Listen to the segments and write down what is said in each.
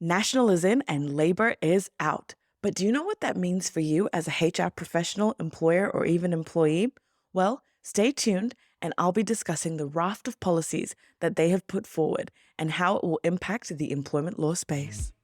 National is in and labor is out. But do you know what that means for you as a HR professional, employer, or even employee? Well, stay tuned and I'll be discussing the raft of policies that they have put forward and how it will impact the employment law space.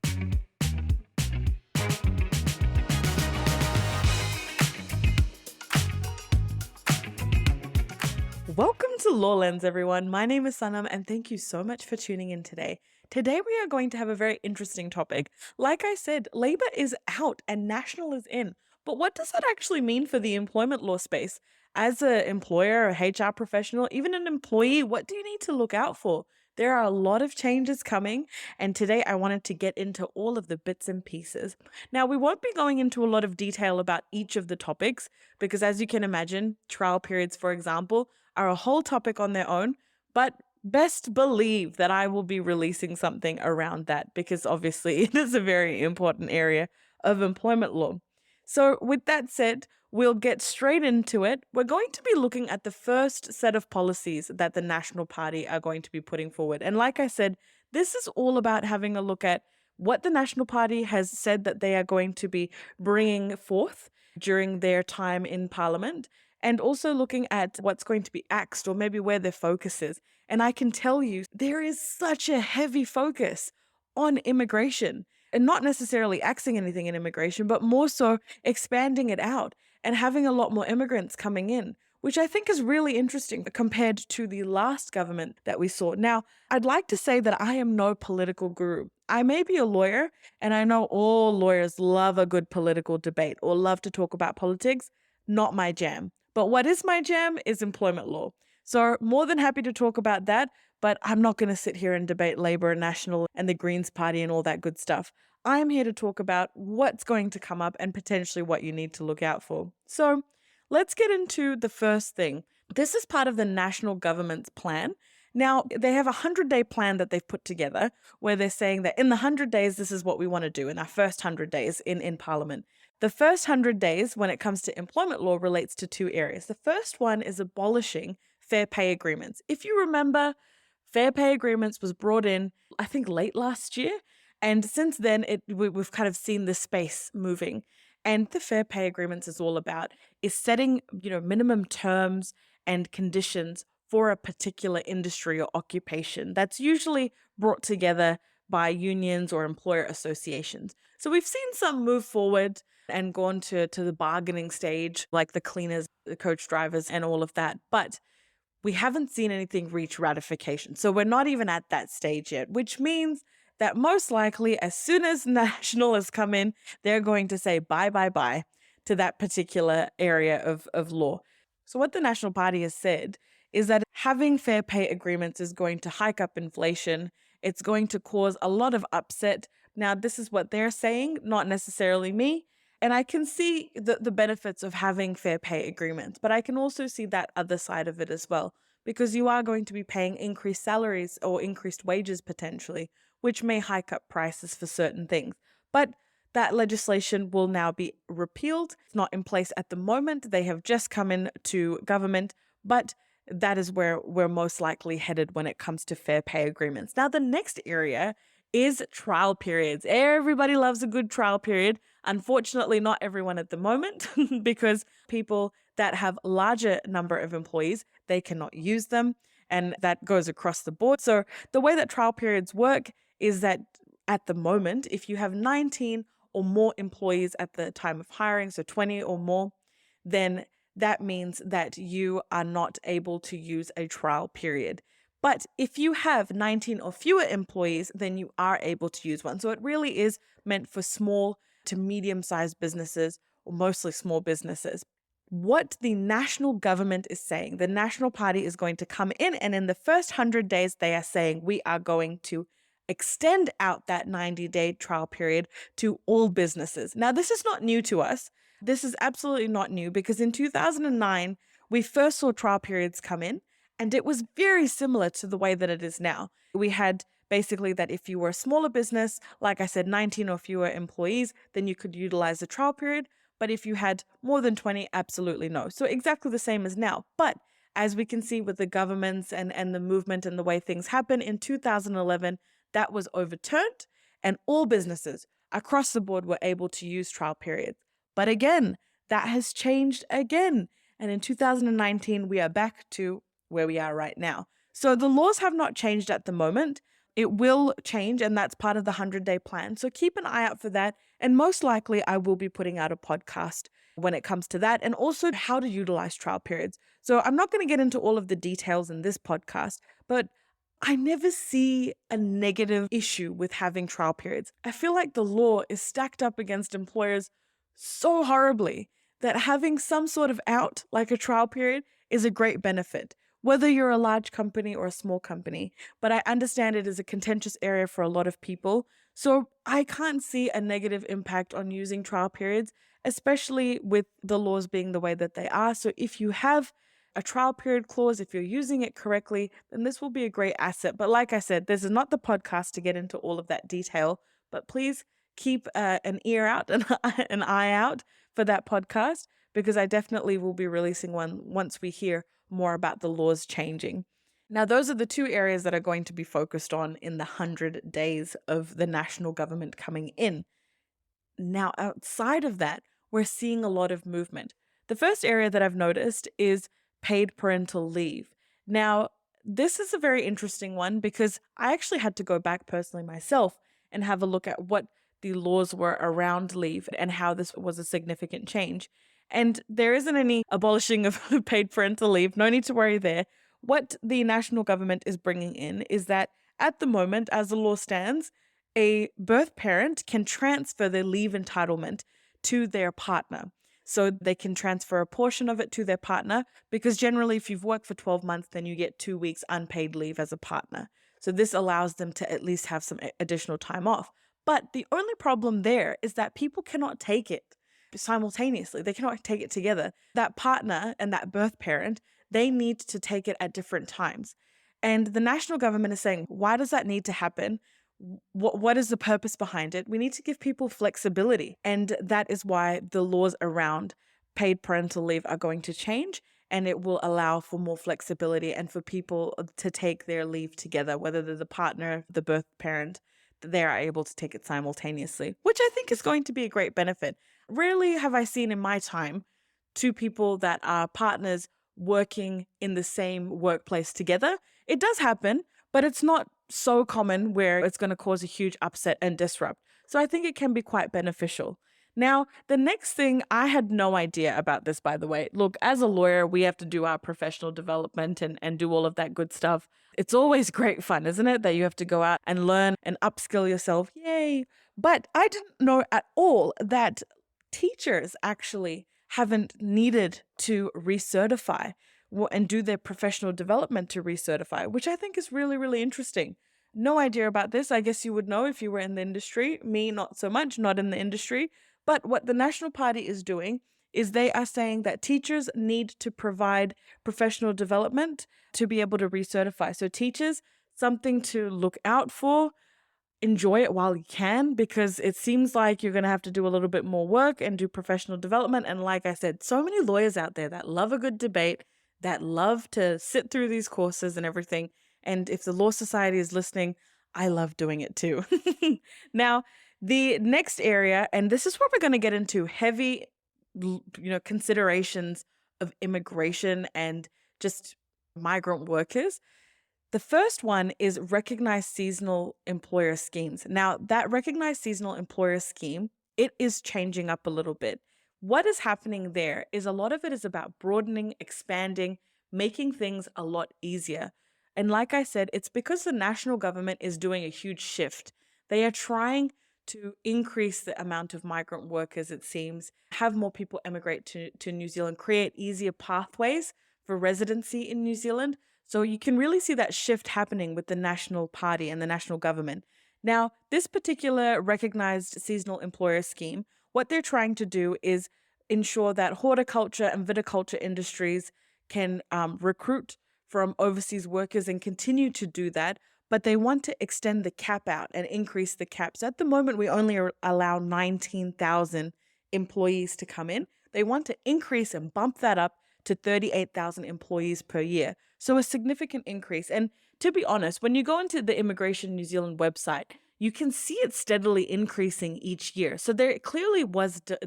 Welcome to Law Lens, everyone. My name is Sanam, and thank you so much for tuning in today. Today, we are going to have a very interesting topic. Like I said, labor is out and national is in. But what does that actually mean for the employment law space? As an employer, a HR professional, even an employee, what do you need to look out for? There are a lot of changes coming, and today I wanted to get into all of the bits and pieces. Now, we won't be going into a lot of detail about each of the topics because, as you can imagine, trial periods, for example, are a whole topic on their own, but best believe that I will be releasing something around that because obviously it is a very important area of employment law. So, with that said, we'll get straight into it. We're going to be looking at the first set of policies that the National Party are going to be putting forward. And like I said, this is all about having a look at what the National Party has said that they are going to be bringing forth during their time in Parliament and also looking at what's going to be axed or maybe where their focus is. And I can tell you, there is such a heavy focus on immigration and not necessarily axing anything in immigration, but more so expanding it out and having a lot more immigrants coming in, which I think is really interesting compared to the last government that we saw. Now, I'd like to say that I am no political guru. I may be a lawyer, and I know all lawyers love a good political debate or love to talk about politics. Not my jam. But what is my jam is employment law. So, more than happy to talk about that, but I'm not going to sit here and debate Labour and National and the Greens Party and all that good stuff. I'm here to talk about what's going to come up and potentially what you need to look out for. So, let's get into the first thing. This is part of the national government's plan. Now, they have a 100-day plan that they've put together where they're saying that in the 100 days, this is what we want to do in our first 100 days in Parliament. The first 100 days, when it comes to employment law, relates to two areas. The first one is abolishing fair pay agreements. If you remember, fair pay agreements was brought in, I think, late last year. And since then, we've kind of seen the space moving. And the fair pay agreements is all about is setting, minimum terms and conditions for a particular industry or occupation. That's usually brought together by unions or employer associations. So we've seen some move forward and gone to the bargaining stage, like the cleaners, the coach drivers, and all of that. But we haven't seen anything reach ratification. So we're not even at that stage yet, which means that most likely, as soon as National has come in, they're going to say bye, bye, bye to that particular area of law. So what the National Party has said is that having fair pay agreements is going to hike up inflation. It's going to cause a lot of upset. Now, this is what they're saying, not necessarily me. And I can see the benefits of having fair pay agreements, but I can also see that other side of it as well, because you are going to be paying increased salaries or increased wages potentially, which may hike up prices for certain things. But that legislation will now be repealed. It's not in place at the moment. They have just come into government, but that is where we're most likely headed when it comes to fair pay agreements. Now, the next area is trial periods. Everybody loves a good trial period. Unfortunately, not everyone at the moment, because people that have larger number of employees, they cannot use them. And that goes across the board. So the way that trial periods work is that at the moment, if you have 19 or more employees at the time of hiring, so 20 or more, then that means that you are not able to use a trial period. But if you have 19 or fewer employees, then you are able to use one. So it really is meant for small to medium-sized businesses, or mostly small businesses. What the national government is saying, the National Party is going to come in, and in the first 100 days, they are saying we are going to extend out that 90-day trial period to all businesses. Now, this is not new to us. This is absolutely not new because in 2009, we first saw trial periods come in, and it was very similar to the way that it is now. We had basically that if you were a smaller business, like I said, 19 or fewer employees, then you could utilize the trial period. But if you had more than 20, absolutely no. So exactly the same as now. But as we can see with the governments and the movement and the way things happen, in 2011, that was overturned. and all businesses across the board were able to use trial periods. But again, that has changed again. And in 2019, we are back to where we are right now. So the laws have not changed at the moment. It will change, and that's part of the 100-day plan. So keep an eye out for that. And most likely, I will be putting out a podcast when it comes to that, and also how to utilize trial periods. So I'm not going to get into all of the details in this podcast, but I never see a negative issue with having trial periods. I feel like the law is stacked up against employers so horribly that having some sort of out, like a trial period, is a great benefit, whether you're a large company or a small company. But I understand it is a contentious area for a lot of people. So I can't see a negative impact on using trial periods, especially with the laws being the way that they are. So if you have a trial period clause, if you're using it correctly, then this will be a great asset. But like I said, this is not the podcast to get into all of that detail, but please keep an ear out and an eye out for that podcast, because I definitely will be releasing one once we hear more about the laws changing. Now, those are the two areas that are going to be focused on in the 100 days of the national government coming in. Now, outside of that, we're seeing a lot of movement. The first area that I've noticed is paid parental leave. Now, this is a very interesting one because I actually had to go back personally myself and have a look at what the laws were around leave and how this was a significant change. And there isn't any abolishing of paid parental leave. No need to worry there. What the national government is bringing in is that at the moment, as the law stands, a birth parent can transfer their leave entitlement to their partner. So they can transfer a portion of it to their partner, because generally if you've worked for 12 months, then you get 2 weeks unpaid leave as a partner. So this allows them to at least have some additional time off. But the only problem there is that people cannot take it simultaneously. They cannot take it together. That partner and that birth parent, they need to take it at different times. And the national government is saying, why does that need to happen? What is the purpose behind it? We need to give people flexibility. And that is why the laws around paid parental leave are going to change. And it will allow for more flexibility and for people to take their leave together, whether they're the partner, the birth parent, they are able to take it simultaneously, which I think is going to be a great benefit. Rarely have I seen in my time two people that are partners working in the same workplace together. It does happen, but it's not so common where it's going to cause a huge upset and disrupt. So I think it can be quite beneficial. Now, the next thing, I had no idea about this, by the way. Look, as a lawyer, we have to do our professional development and do all of that good stuff. It's always great fun, isn't it? That you have to go out and learn and upskill yourself. Yay. But I didn't know at all that teachers actually haven't needed to recertify and do their professional development to recertify, which I think is really, really interesting. No idea about this. I guess you would know if you were in the industry. Me, not so much, not in the industry. But what the National Party is doing is they are saying that teachers need to provide professional development to be able to recertify. So teachers, something to look out for. Enjoy it while you can, because it seems like you're going to have to do a little bit more work and do professional development. And like I said, so many lawyers out there that love a good debate, that love to sit through these courses and everything. And if the Law Society is listening, I love doing it too. Now, the next area, and this is where we're going to get into heavy, considerations of immigration and just migrant workers. The first one is recognized seasonal employer schemes. Now, that recognized seasonal employer scheme, it is changing up a little bit. What is happening there is a lot of it is about broadening, expanding, making things a lot easier. And like I said, it's because the national government is doing a huge shift. They are trying to increase the amount of migrant workers, it seems, have more people emigrate to New Zealand, create easier pathways for residency in New Zealand. So you can really see that shift happening with the National Party and the national government. Now, this particular recognized seasonal employer scheme, what they're trying to do is ensure that horticulture and viticulture industries can recruit from overseas workers and continue to do that, but they want to extend the cap out and increase the caps. At the moment, we only allow 19,000 employees to come in. They want to increase and bump that up to 38,000 employees per year. So a significant increase. And to be honest, when you go into the Immigration New Zealand website, you can see it steadily increasing each year. So there clearly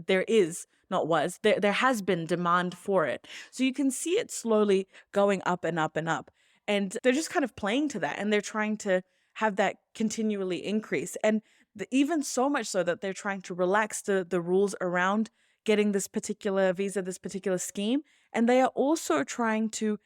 there is, not was, there has been demand for it. So you can see it slowly going up and up and up. And they're just kind of playing to that, and they're trying to have that continually increase. And even so much so that they're trying to relax the rules around getting this particular visa, this particular scheme. And they are also trying to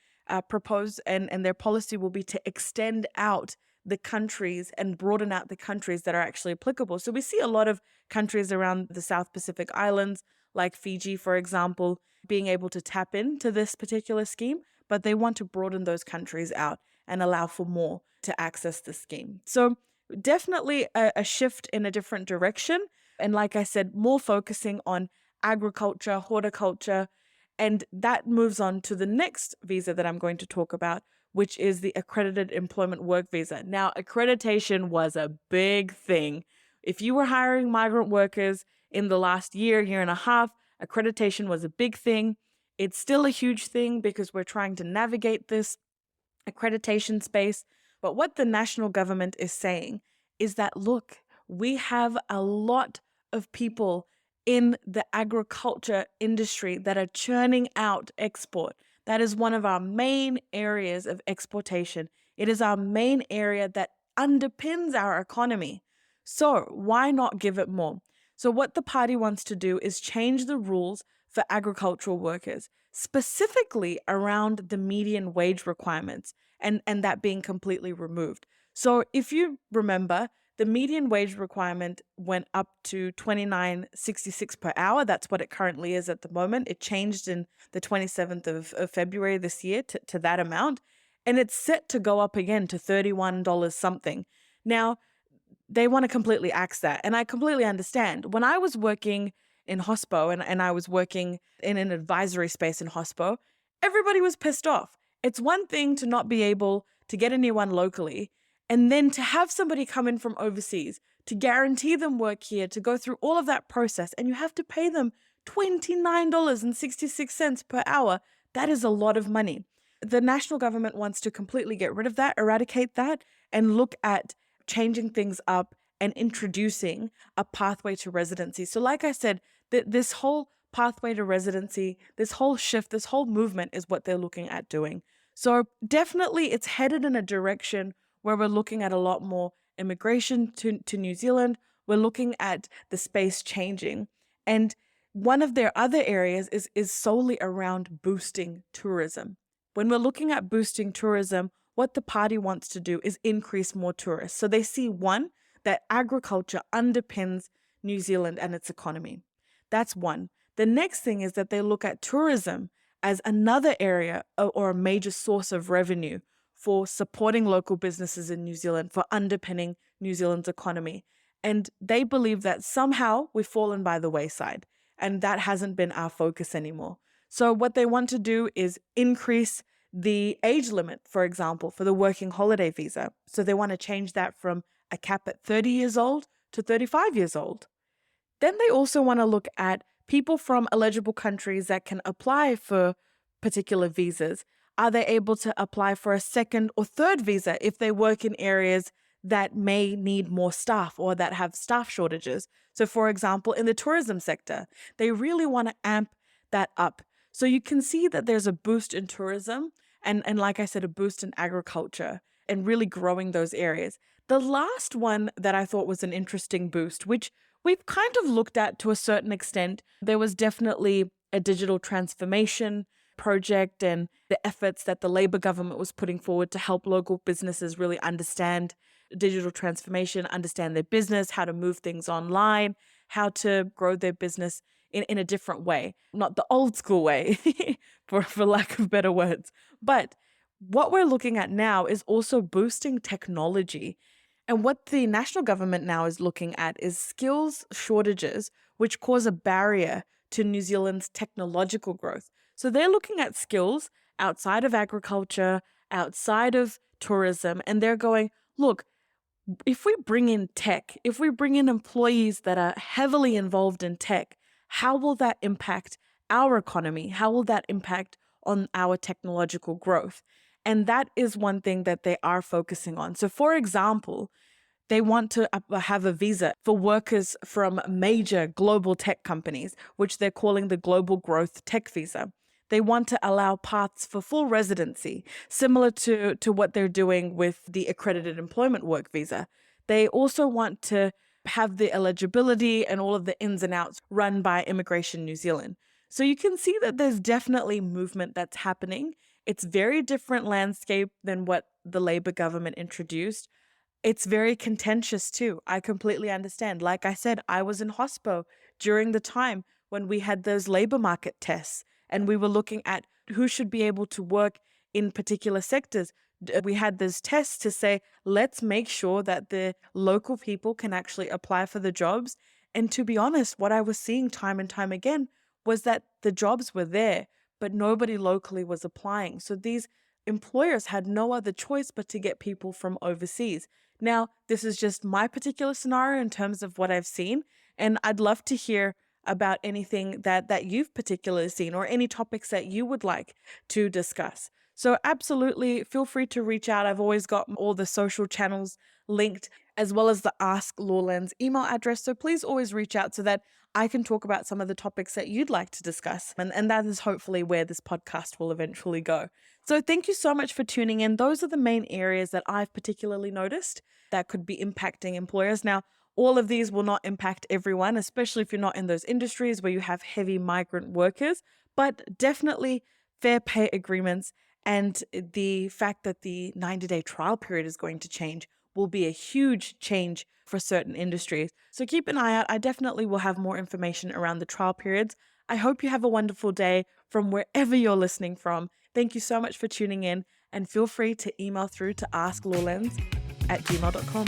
propose, and their policy will be to extend out the countries and broaden out the countries that are actually applicable. So we see a lot of countries around the South Pacific Islands, like Fiji, for example, being able to tap into this particular scheme, but they want to broaden those countries out and allow for more to access the scheme. So definitely a shift in a different direction. And like I said, more focusing on agriculture, horticulture, and that moves on to the next visa that I'm going to talk about, which is the Accredited Employment Work Visa. Now, accreditation was a big thing. If you were hiring migrant workers in the last year, year and a half, accreditation was a big thing. It's still a huge thing because we're trying to navigate this accreditation space. But what the national government is saying is that, look, we have a lot of people in the agriculture industry that are churning out export. That is one of our main areas of exportation. It is our main area that underpins our economy. So why not give it more? So what the party wants to do is change the rules for agricultural workers, specifically around the median wage requirements and that being completely removed. So if you remember, the median wage requirement went up to $29.66 per hour. That's what it currently is at the moment. It changed in the 27th of February this year to that amount. And it's set to go up again to $31 something. Now, they want to completely axe that. And I completely understand. When I was working in hospo and I was working in an advisory space in hospo, everybody was pissed off. It's one thing to not be able to get anyone locally, and then to have somebody come in from overseas, to guarantee them work here, to go through all of that process, and you have to pay them $29.66 per hour. That is a lot of money. The national government wants to completely get rid of that, eradicate that, and look at changing things up and introducing a pathway to residency. So like I said, this whole pathway to residency, this whole shift, this whole movement is what they're looking at doing. So definitely it's headed in a direction where we're looking at a lot more immigration to New Zealand. We're looking at the space changing. And one of their other areas is solely around boosting tourism. When we're looking at boosting tourism, what the party wants to do is increase more tourists. So they see, one, that agriculture underpins New Zealand and its economy. That's one. The next thing is that they look at tourism as another area or a major source of revenue for supporting local businesses in New Zealand, for underpinning New Zealand's economy. And they believe that somehow we've fallen by the wayside, and that hasn't been our focus anymore. So what they want to do is increase the age limit, for example, for the working holiday visa. So they want to change that from a cap at 30 years old to 35 years old. Then they also want to look at people from eligible countries that can apply for particular visas. Are they able to apply for a second or third visa if they work in areas that may need more staff or that have staff shortages? So for example, in the tourism sector, they really want to amp that up. So you can see that there's a boost in tourism and like I said, a boost in agriculture and really growing those areas. The last one that I thought was an interesting boost, which we've kind of looked at to a certain extent, there was definitely a digital transformation project and the efforts that the Labour government was putting forward to help local businesses really understand digital transformation, understand their business, how to move things online, how to grow their business in a different way, not the old school way, for lack of better words. But what we're looking at now is also boosting technology. And what the national government now is looking at is skills shortages, which cause a barrier to New Zealand's technological growth. So they're looking at skills outside of agriculture, outside of tourism, and they're going, look, if we bring in tech, if we bring in employees that are heavily involved in tech, how will that impact our economy? How will that impact on our technological growth? And that is one thing that they are focusing on. So for example, They want to have a visa for workers from major global tech companies, which they're calling the Global Growth Tech Visa. They want to allow paths for full residency, similar to what they're doing with the accredited employment work visa. They also want to have the eligibility and all of the ins and outs run by Immigration New Zealand. So you can see that there's definitely movement that's happening. It's very different landscape than what the Labour government introduced. It's very contentious too. I completely understand. Like I said, I was in hospo during the time when we had those labor market tests and we were looking at who should be able to work in particular sectors. We had those tests to say, let's make sure that the local people can actually apply for the jobs. And to be honest, what I was seeing time and time again was that the jobs were there, but nobody locally was applying. So these employers had no other choice but to get people from overseas. Now, this is just my particular scenario in terms of what I've seen, and I'd love to hear about anything that you've particularly seen or any topics that you would like to discuss. So absolutely feel free to reach out. I've always got all the social channels linked as well as the Ask Lawlens email address. So please always reach out so that I can talk about some of the topics that you'd like to discuss. And that is hopefully where this podcast will eventually go. So thank you so much for tuning in. Those are the main areas that I've particularly noticed that could be impacting employers. Now, all of these will not impact everyone, especially if you're not in those industries where you have heavy migrant workers, but definitely fair pay agreements and the fact that the 90-day trial period is going to change will be a huge change for certain industries. So keep an eye out. I definitely will have more information around the trial periods. I hope you have a wonderful day from wherever you're listening from. Thank you so much for tuning in and feel free to email through to asklawlens@gmail.com.